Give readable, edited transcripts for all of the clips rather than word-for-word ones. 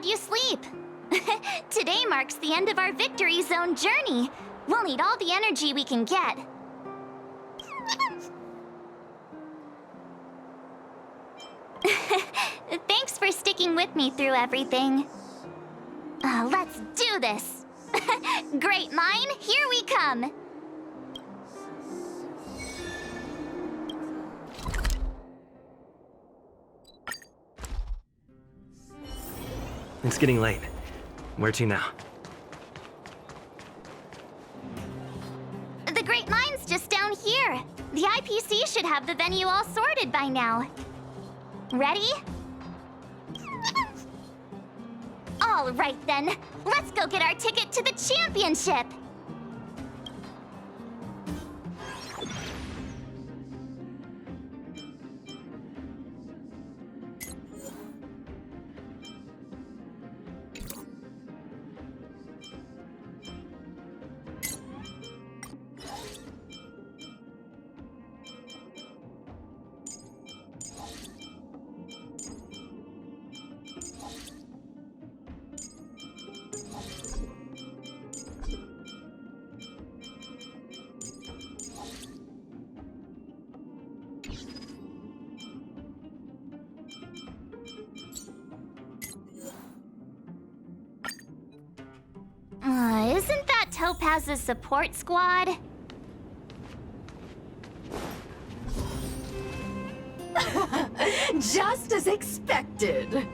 how'd you sleep? Today marks the end of our Victory Zone journey. We'll need all the energy we can get. Thanks for sticking with me through everything. Let's do this! Great mine, here we come! It's getting late. Where to now? The Great Mine's just down here. The IPC should have the venue all sorted by now. Ready? All right then, let's go get our ticket to the championship! Isn't that Topaz's support squad? Just as expected.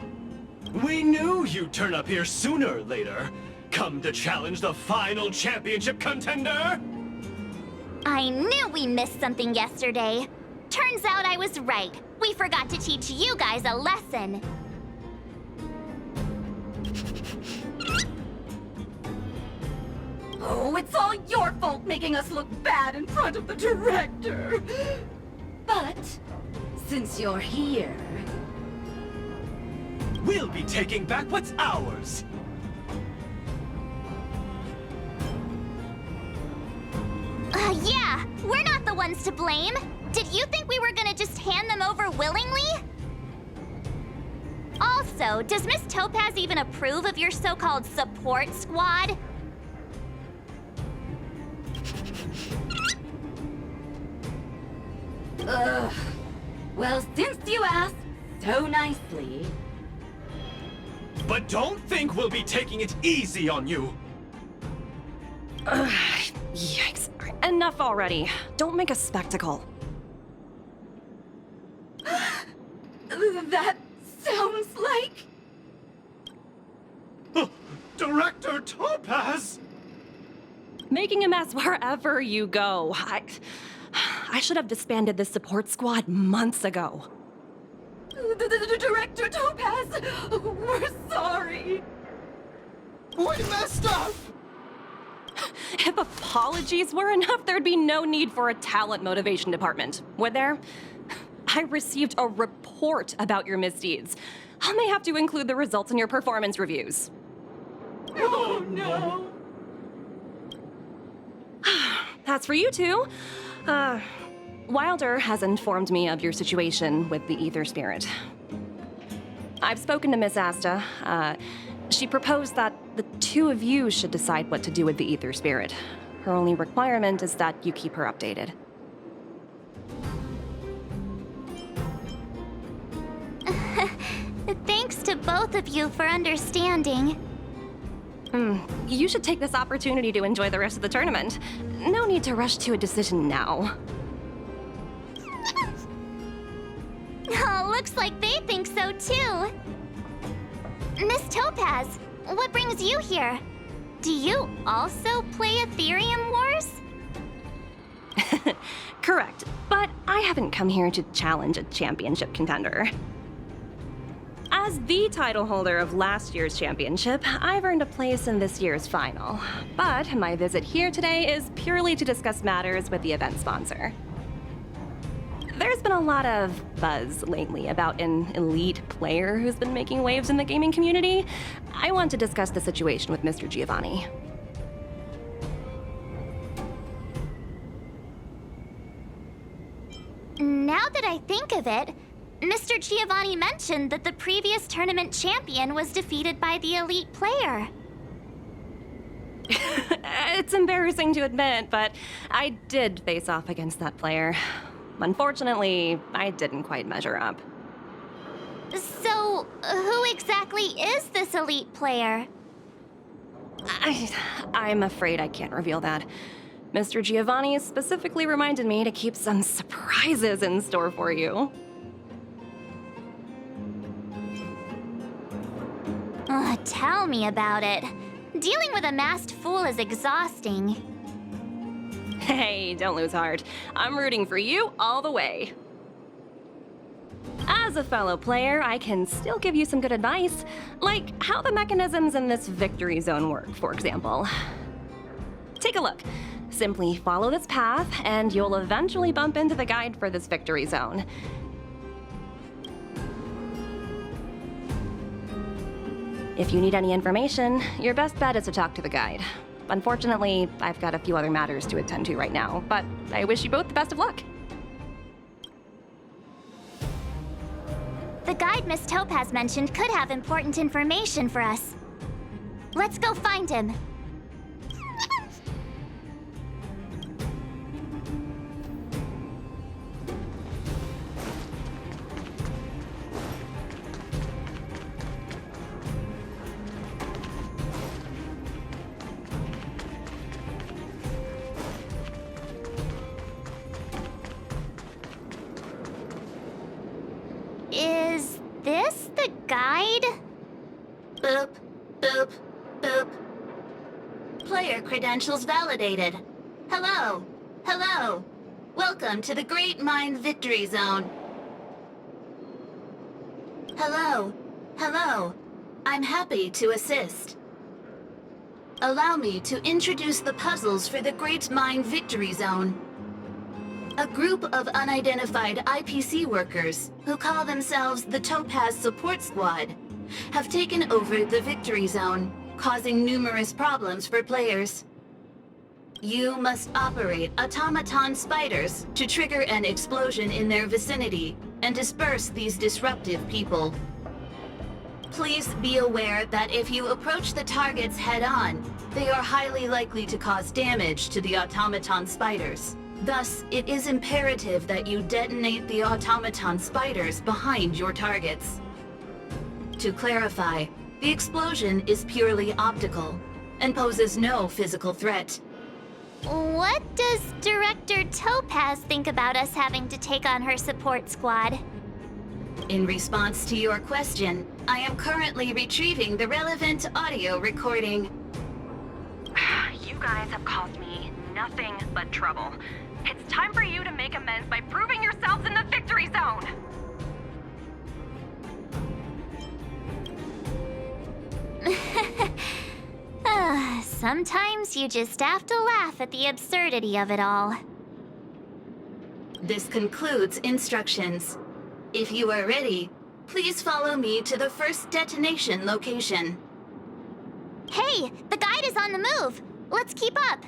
We knew you'd turn up here sooner or later. Come to challenge the final championship contender? I knew we missed something yesterday. Turns out I was right. We forgot to teach you guys a lesson. Oh, it's all your fault making us look bad in front of the director. But since you're here... We'll be taking back what's ours. Yeah, we're not the ones to blame. Did you think we were gonna just hand them over willingly? Also, does Miss Topaz even approve of your so-called support squad? Ugh. Well, since you asked so nicely... But don't think we'll be taking it easy on you. Yikes. Enough already. Don't make a spectacle. That sounds like... Director Topaz! Making a mess wherever you go. I should have disbanded this support squad months ago. The Director Topaz! We're sorry! We messed up! If apologies were enough, there'd be no need for a talent motivation department, would there? I received a report about your misdeeds. I may have to include the results in your performance reviews. Oh no! That's for you two. Wilder has informed me of your situation with the Ether Spirit. I've spoken to Miss Asta. She proposed that the two of you should decide what to do with the Ether Spirit. Her only requirement is that you keep her updated. Thanks to both of you for understanding. You should take this opportunity to enjoy the rest of the tournament. No need to rush to a decision now. Oh, looks like they think so too. Miss Topaz, what brings you here? Do you also play Aetherium Wars? Correct, but I haven't come here to challenge a championship contender. As the title holder of last year's championship, I've earned a place in this year's final. But my visit here today is purely to discuss matters with the event sponsor. There's been a lot of buzz lately about an elite player who's been making waves in the gaming community. I want to discuss the situation with Mr. Giovanni. Now that I think of it, Mr. Giovanni mentioned that the previous tournament champion was defeated by the elite player. It's embarrassing to admit, but I did face off against that player. Unfortunately, I didn't quite measure up. So, who exactly is this elite player? I'm afraid I can't reveal that. Mr. Giovanni specifically reminded me to keep some surprises in store for you. Tell me about it. Dealing with a masked fool is exhausting. Hey, don't lose heart. I'm rooting for you all the way. As a fellow player, I can still give you some good advice, like how the mechanisms in this victory zone work, for example. Take a look. Simply follow this path, and you'll eventually bump into the guide for this victory zone. If you need any information, your best bet is to talk to the guide. Unfortunately, I've got a few other matters to attend to right now, but I wish you both the best of luck. The guide Miss Topaz mentioned could have important information for us. Let's go find him. Is this the guide? Boop, boop, boop. Player credentials validated. Hello, hello. Welcome to the Great Mind Victory Zone. Hello, hello. I'm happy to assist. Allow me to introduce the puzzles for the Great Mind Victory Zone. A group of unidentified IPC workers, who call themselves the Topaz Support Squad, have taken over the Victory Zone, causing numerous problems for players. You must operate automaton spiders to trigger an explosion in their vicinity and disperse these disruptive people. Please be aware that if you approach the targets head-on, they are highly likely to cause damage to the automaton spiders. Thus, it is imperative that you detonate the automaton spiders behind your targets. To clarify, the explosion is purely optical and poses no physical threat. What does Director Topaz think about us having to take on her support squad? In response to your question, I am currently retrieving the relevant audio recording. You guys have caused me nothing but trouble. It's time for you to make amends by proving yourselves in the victory zone! Sometimes you just have to laugh at the absurdity of it all. This concludes instructions. If you are ready, please follow me to the first detonation location. Hey, the guide is on the move. Let's keep up.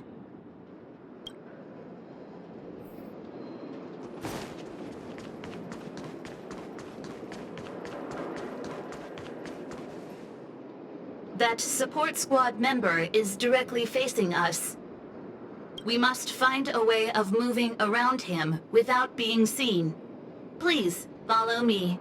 That support squad member is directly facing us. We must find a way of moving around him without being seen. Please follow me.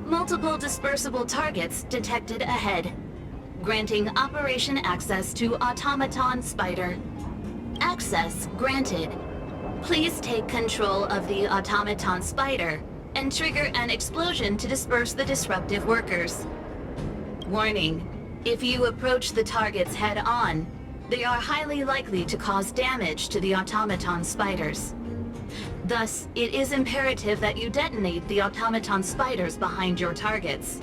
Multiple dispersible targets detected ahead, granting operation access to Automaton Spider. Access granted. Please take control of the Automaton Spider and trigger an explosion to disperse the disruptive workers. Warning, if you approach the targets head-on, they are highly likely to cause damage to the Automaton Spiders. Thus, it is imperative that you detonate the Automaton Spiders behind your targets.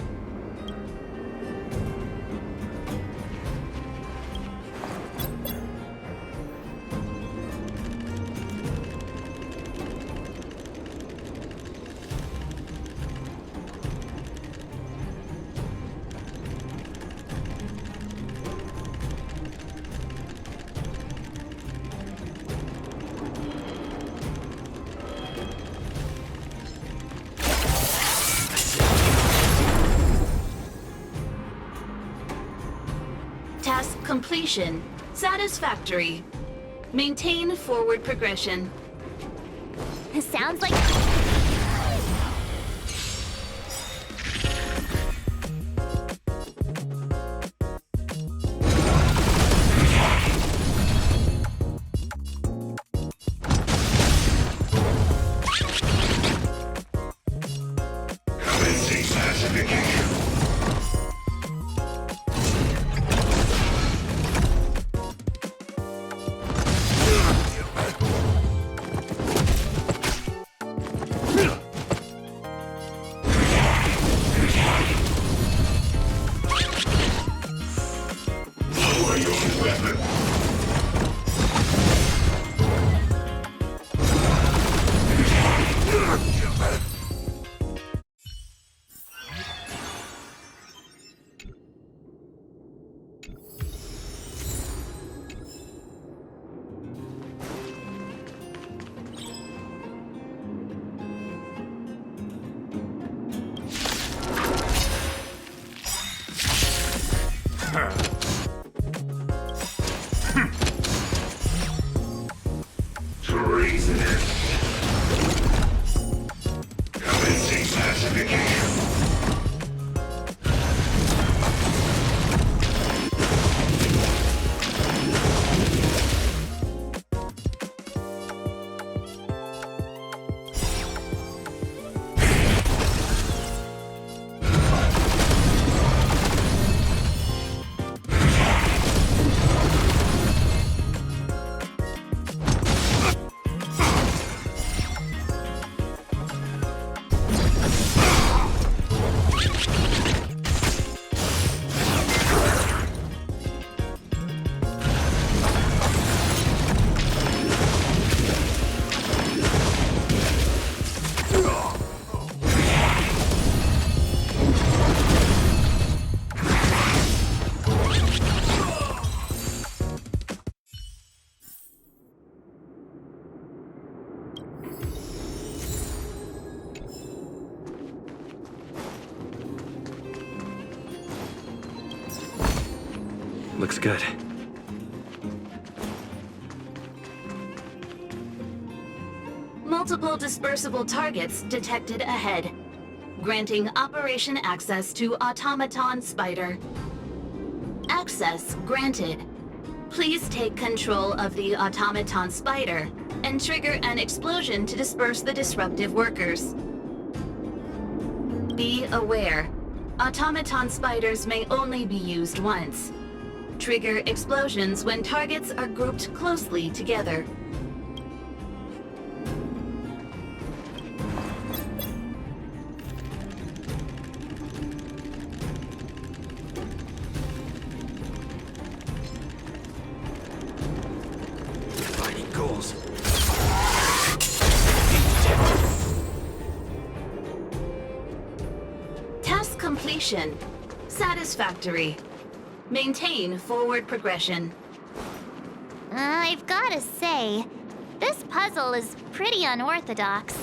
Task completion. Satisfactory. Maintain forward progression. Sounds like... Looks good. Multiple dispersible targets detected ahead. Granting operation access to Automaton Spider. Access granted. Please take control of the Automaton Spider and trigger an explosion to disperse the disruptive workers. Be aware, Automaton Spiders may only be used once. Trigger explosions when targets are grouped closely together. Defining goals. Task completion. Satisfactory. Maintain forward progression. I've gotta say, this puzzle is pretty unorthodox.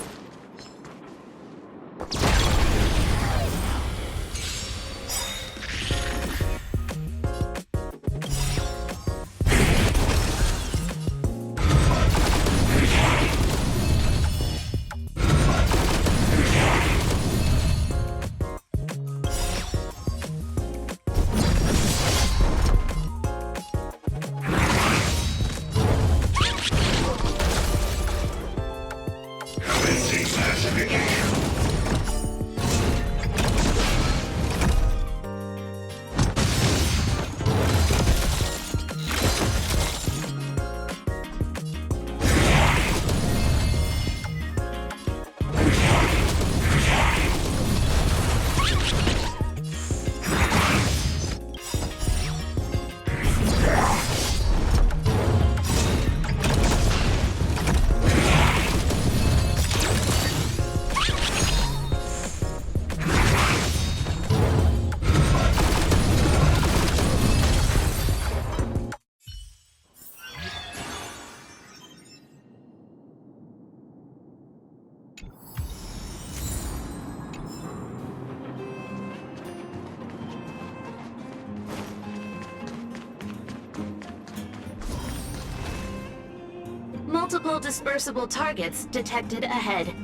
Multiple dispersible targets detected ahead.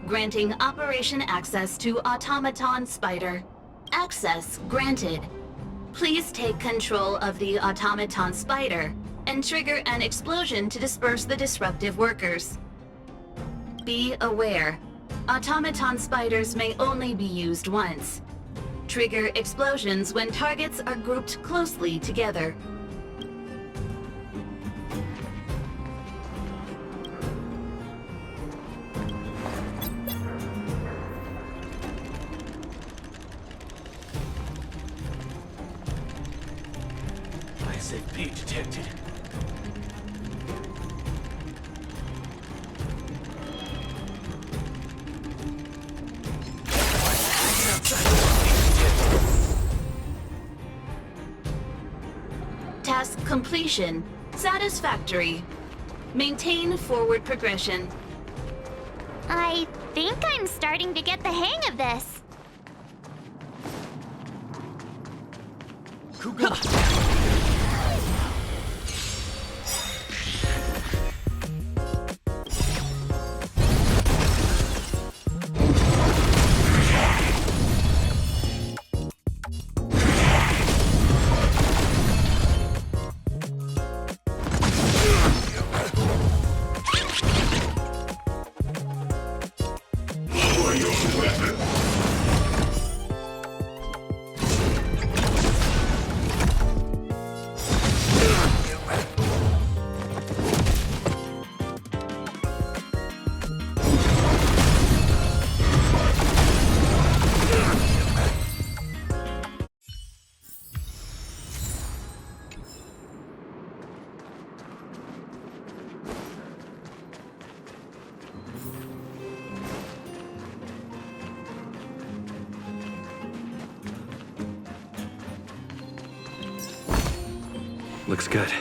Granting operation access to Automaton Spider. Access granted. Please take control of the Automaton Spider and trigger an explosion to disperse the disruptive workers. Be aware, Automaton Spiders may only be used once. Trigger explosions when targets are grouped closely together. ISFP detected. Task completion. Satisfactory. Maintain forward progression. I think I'm starting to get the hang of this. Looks good.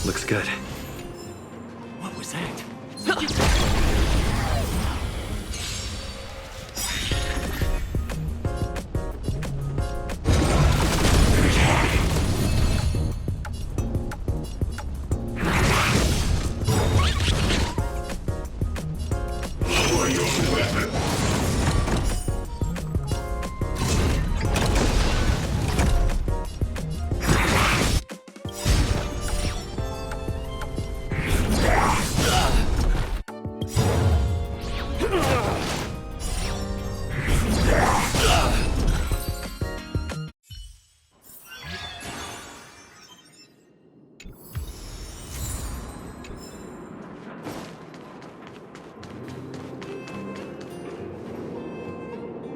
Looks good. What was that?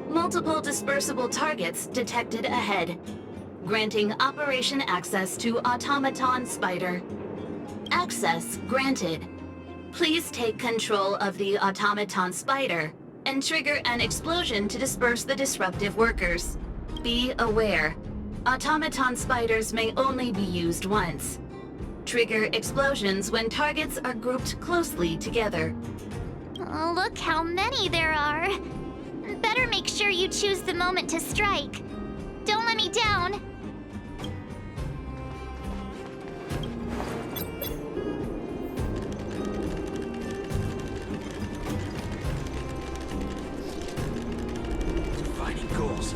Multiple dispersible targets detected ahead. Granting operation access to Automaton Spider. Access granted. Please take control of the Automaton Spider and trigger an explosion to disperse the disruptive workers. Be aware, Automaton Spiders may only be used once. Trigger explosions when targets are grouped closely together. Oh, look how many there are. Better make sure you choose the moment to strike. Don't let me down. Defining goals.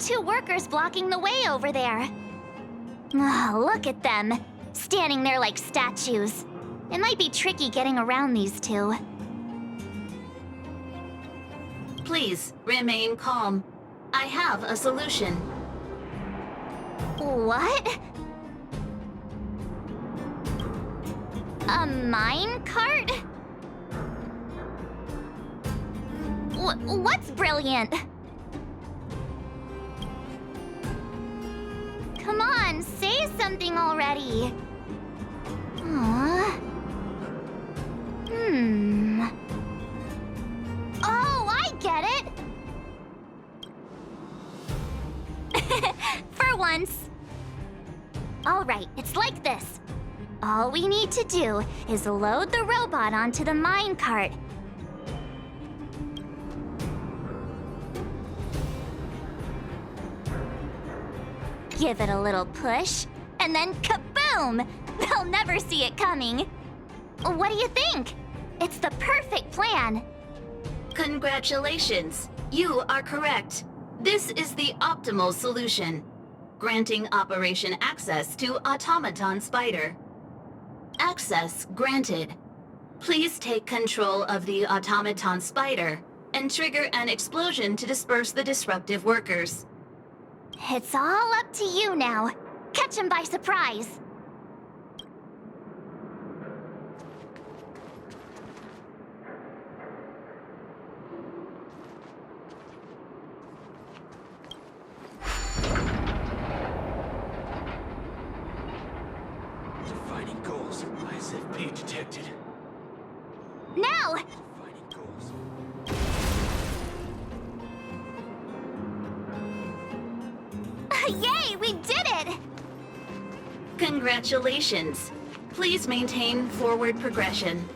two workers blocking the way over there. Oh, look at them, standing there like statues. It might be tricky getting around these two. Please remain calm. I have a solution. What? A mine cart? What's brilliant? Come on, say something already. Aww. Oh, I get it! For once. Alright, it's like this. All we need to do is load the robot onto the minecart. Give it a little push, and then kaboom! They'll never see it coming. What do you think? It's the perfect plan. Congratulations. You are correct. This is the optimal solution, granting Operation Access to Automaton Spider. Access granted. Please take control of the Automaton Spider and trigger an explosion to disperse the disruptive workers. It's all up to you now. Catch him by surprise. Defining goals. ISFP detected. Now! Defining goals. Yay, we did it! Congratulations. Please maintain forward progression.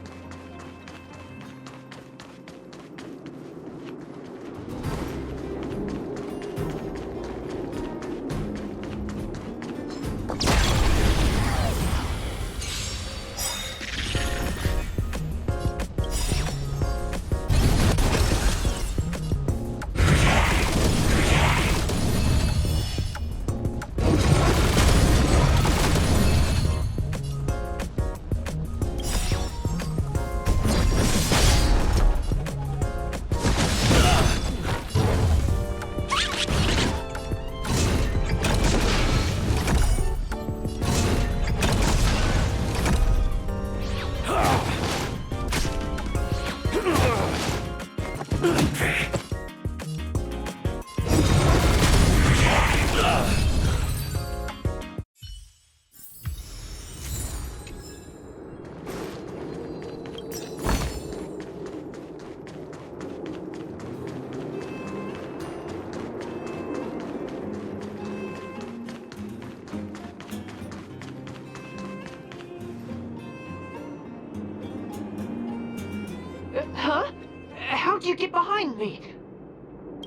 Huh? How'd you get behind me?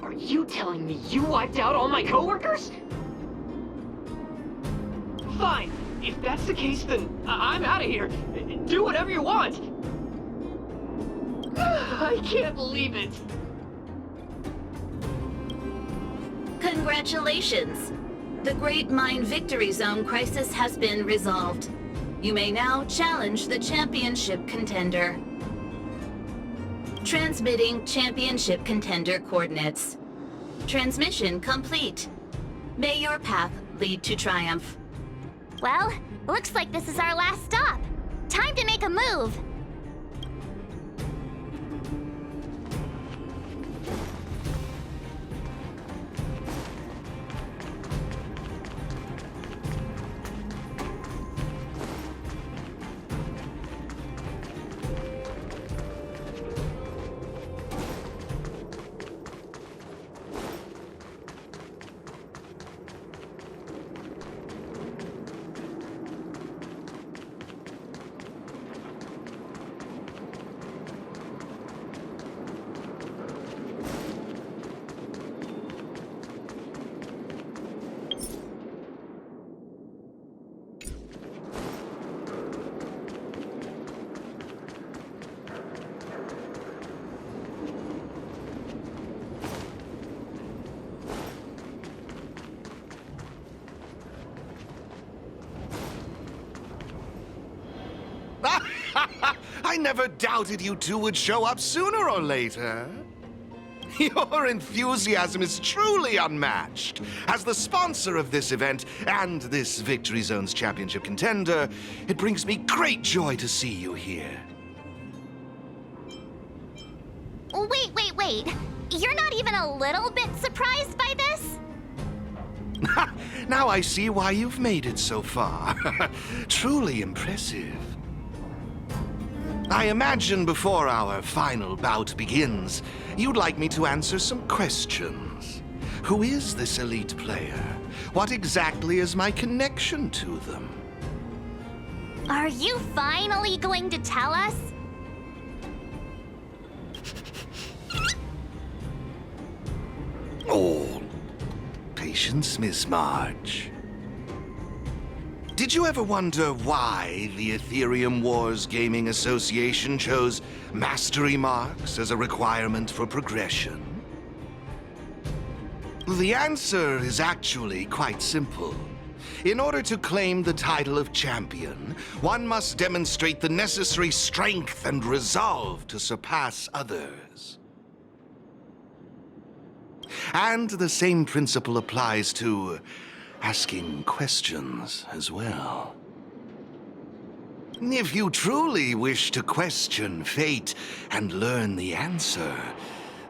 Are you telling me you wiped out all my coworkers? Fine. If that's the case, then I'm out of here. Do whatever you want. I can't believe it. Congratulations. The Great Mine Victory Zone crisis has been resolved. You may now challenge the championship contender. Transmitting championship contender coordinates. Transmission complete. May your path lead to triumph. Well, looks like this is our last stop. Time to make a move. I never doubted you two would show up sooner or later. Your enthusiasm is truly unmatched. As the sponsor of this event and this Victory Zone's championship contender, it brings me great joy to see you here. Wait. You're not even a little bit surprised by this? Now I see why you've made it so far. Truly impressive. I imagine before our final bout begins, you'd like me to answer some questions. Who is this elite player? What exactly is my connection to them? Are you finally going to tell us? Oh, patience, Miss March. Did you ever wonder why the Aetherium Wars Gaming Association chose mastery marks as a requirement for progression? The answer is actually quite simple. In order to claim the title of champion, one must demonstrate the necessary strength and resolve to surpass others. And the same principle applies to asking questions as well. If you truly wish to question fate and learn the answer,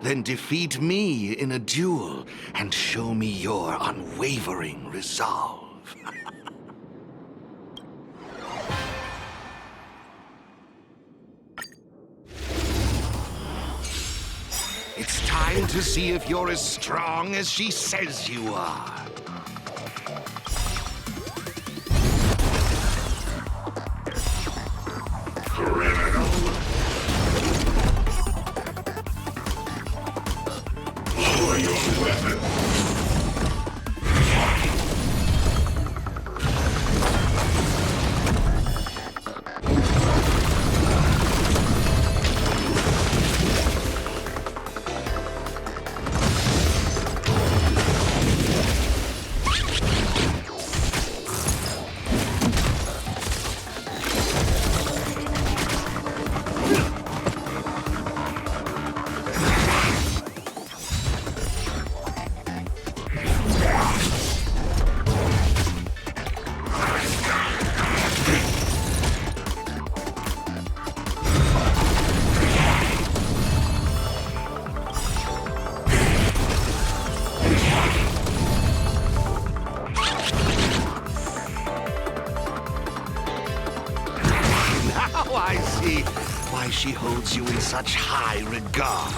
then defeat me in a duel and show me your unwavering resolve. It's time to see if you're as strong as she says you are. Now I see why she holds you in such high regard.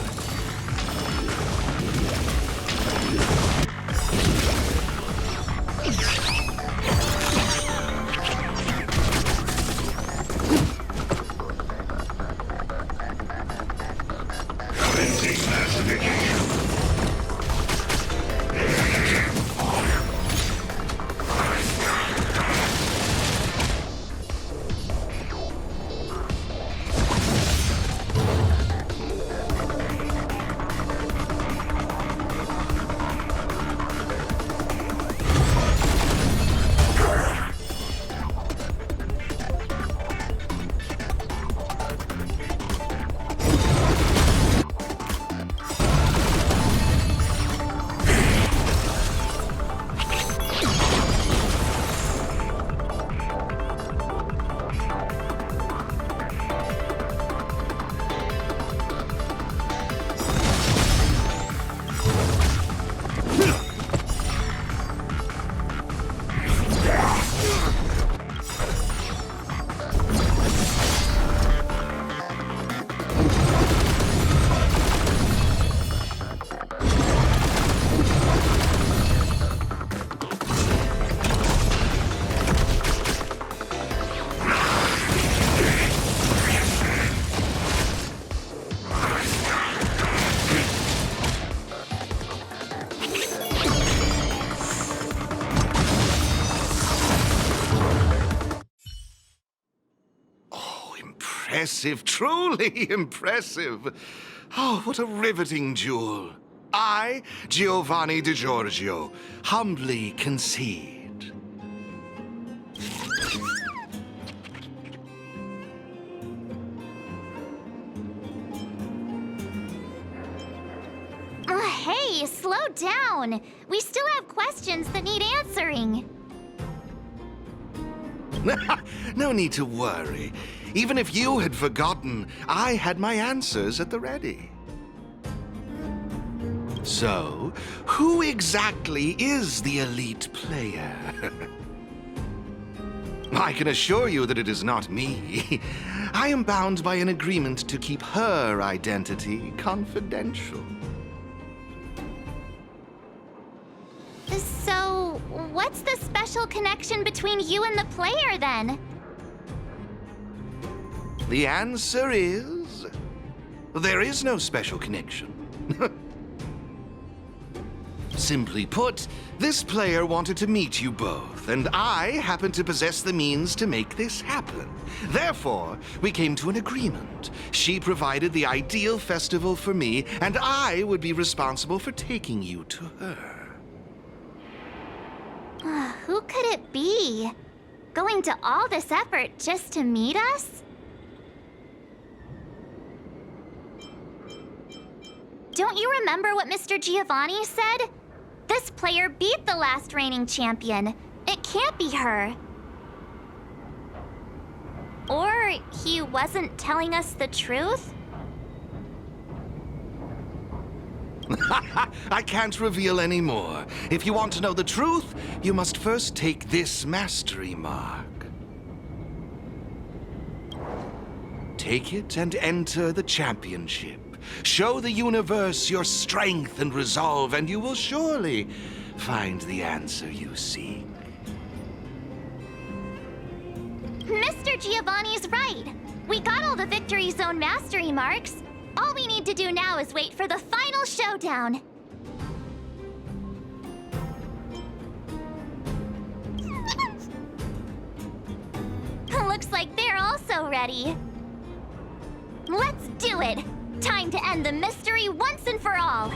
Impressive, truly impressive. Oh, what a riveting duel. I, Giovanni Di Giorgio, humbly concede. Hey, slow down. We still have questions that need answering. No need to worry. Even if you had forgotten, I had my answers at the ready. So, who exactly is the elite player? I can assure you that it is not me. I am bound by an agreement to keep her identity confidential. So, what's the special connection between you and the player then? The answer is... there is no special connection. Simply put, this player wanted to meet you both, and I happen to possess the means to make this happen. Therefore, we came to an agreement. She provided the ideal festival for me, and I would be responsible for taking you to her. Who could it be? Going to all this effort just to meet us? Don't you remember what Mr. Giovanni said? This player beat the last reigning champion. It can't be her. Or he wasn't telling us the truth? I can't reveal any more. If you want to know the truth, you must first take this mastery mark. Take it and enter the championship. Show the universe your strength and resolve, and you will surely find the answer you seek. Mr. Giovanni's right. We got all the Victory Zone mastery marks. All we need to do now is wait for the final showdown. Looks like they're also ready. Let's do it! Time to end the mystery once and for all!